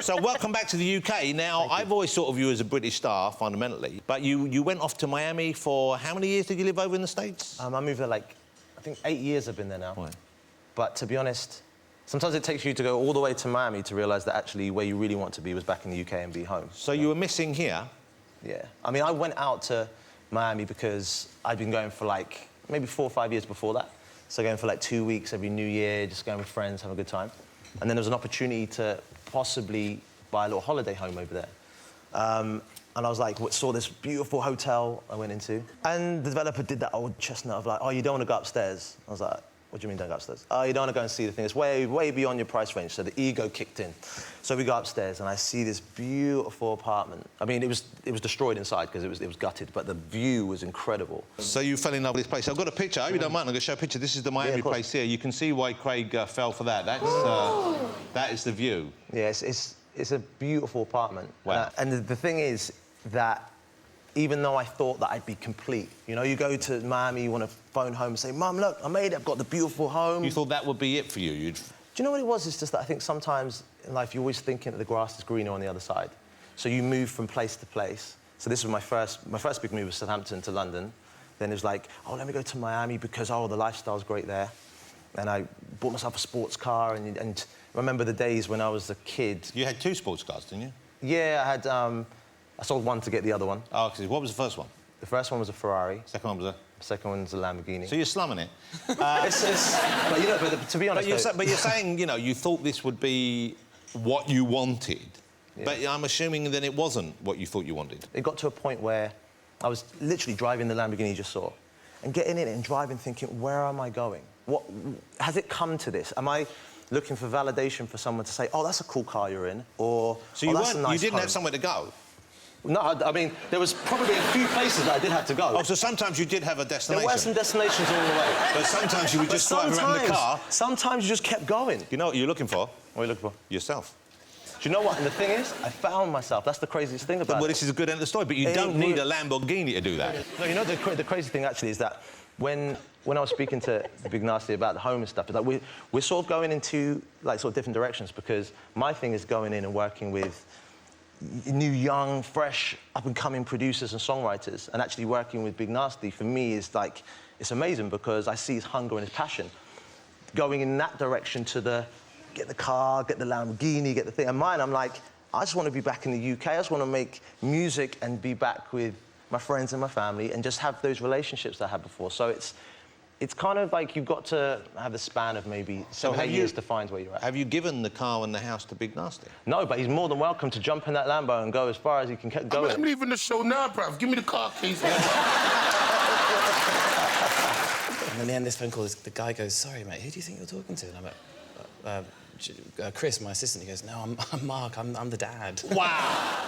So welcome back to the UK. Now, I've always thought of you as a British star, fundamentally, but you went off to Miami for... How many years did you live over in the States? I moved there, like, I think 8 years I've been there now. Right. But to be honest, sometimes it takes you to go all the way to Miami to realise that actually where you really want to be was back in the UK and be home. So you were missing here? Yeah. I mean, I went out to Miami because I'd been going for, like, maybe 4 or 5 years before that. So going for, like, 2 weeks every New Year, just going with friends, having a good time. And then there was an opportunity to possibly buy a little holiday home over there. And I was like, saw this beautiful hotel I went into. And the developer did that old chestnut of like, oh, you don't want to go upstairs. I was like, what do you mean don't go upstairs? Oh, you don't want to go and see the thing. It's way, way beyond your price range. So the ego kicked in. So we go upstairs and I see this beautiful apartment. I mean, it was destroyed inside because it was gutted, but the view was incredible. So you fell in love with this place. I've got a picture. I hope you don't mind. I'm going to show a picture. This is the Miami place here. You can see why Craig fell for that. That is the view. Yeah, it's a beautiful apartment. Wow. And the thing is that even though I thought that I'd be complete, you know, you go to Miami, you want to phone home and say, Mum, look, I made it, I've got the beautiful home. You thought that would be it for you? Do you know what it was? It's just that I think sometimes in life you're always thinking that the grass is greener on the other side. So you move from place to place. So this was my first big move was Southampton to London. Then it was like, oh, let me go to Miami because, oh, the lifestyle's great there. And I bought myself a sports car and I remember the days when I was a kid. You had 2 sports cars, didn't you? Yeah, I had, I sold one to get the other one. Oh, because what was the first one? The first one was a Ferrari. Second one was a... The second one's a Lamborghini. So you're slumming it. But, you know, but to be honest... But you're saying, you know, you thought this would be what you wanted, but I'm assuming then it wasn't what you thought you wanted. It got to a point where I was literally driving the Lamborghini you just saw and getting in it and driving thinking, where am I going? What... Has it come to this? Am I looking for validation for someone to say, oh, that's a cool car you're in, or... So you didn't have somewhere to go? No, I mean, there was probably a few places that I did have to go. Oh, so sometimes you did have a destination? There were some destinations all the way. But sometimes you would just drive around the car? Sometimes you just kept going. You know what you're looking for? What are you looking for? Yourself. Do you know what? And the thing is, I found myself. That's the craziest thing about it. Well, this is a good end of the story, but you don't need a Lamborghini to do that. No, you know, the crazy thing, actually, is that when I was speaking to Big Nasty about the home and stuff, it's like we're sort of going into, like, sort of different directions because my thing is going in and working with new, young, fresh, up-and-coming producers and songwriters, and actually working with Big Nasty, for me, is like, it's amazing because I see his hunger and his passion. Going in that direction to get the car, get the Lamborghini, get the thing, and mine, I'm like, I just want to be back in the UK, I just want to make music and be back with my friends and my family and just have those relationships that I had before. So it's kind of like you've got to have the span of maybe 7 or 8 years to find where you're at. Have you given the car and the house to Big Nasty? No, but he's more than welcome to jump in that Lambo and go as far as he can go. I'm leaving the show now, bruv. Give me the car keys. And then the end of this phone call, the guy goes, sorry, mate, who do you think you're talking to? And I'm like, Chris, my assistant. He goes, no, I'm Mark, I'm the dad. Wow!